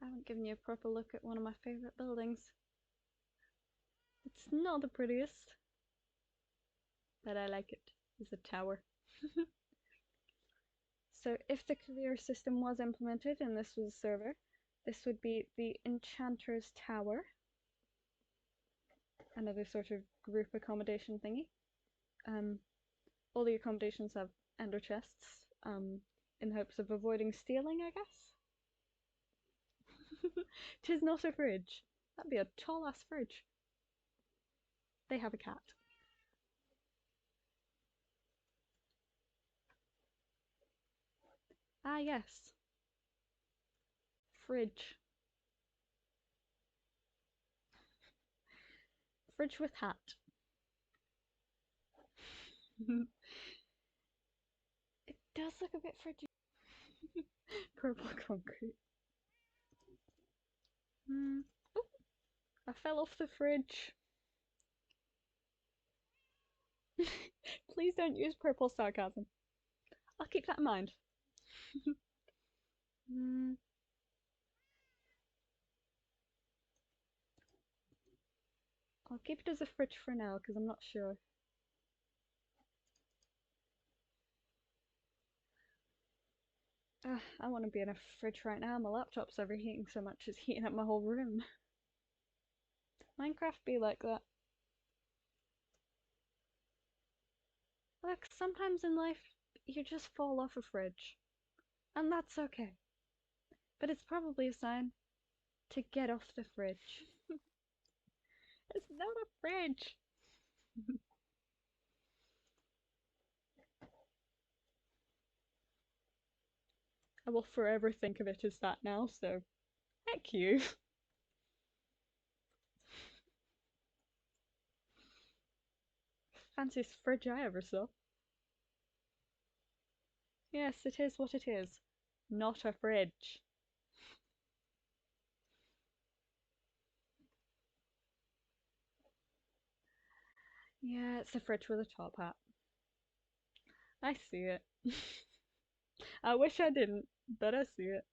haven't given you a proper look at one of my favourite buildings. It's not the prettiest, but I like it. It's a tower. So if the career system was implemented and this was a server, this would be the Enchanter's Tower. Another sort of group accommodation thingy. All the accommodations have ender chests, in hopes of avoiding stealing, I guess. 'Tis not a fridge. That'd be a tall ass fridge. They have a cat. Ah, yes. Fridge. Fridge with hat. It does look a bit fridgy. Purple concrete. Oh, I fell off the fridge. Please don't use purple sarcasm. I'll keep that in mind. I'll keep it as a fridge for now because I'm not sure. I want to be in a fridge right now. My laptop's overheating so much it's heating up my whole room. Minecraft be like that. Look, sometimes in life you just fall off a fridge. And that's okay. But it's probably a sign to get off the fridge. It's not a fridge! I will forever think of it as that now, so heck you. Fanciest fridge I ever saw. Yes, it is what it is. Not a fridge. Yeah, it's a fridge with a top hat. I see it. I wish I didn't, but I see it.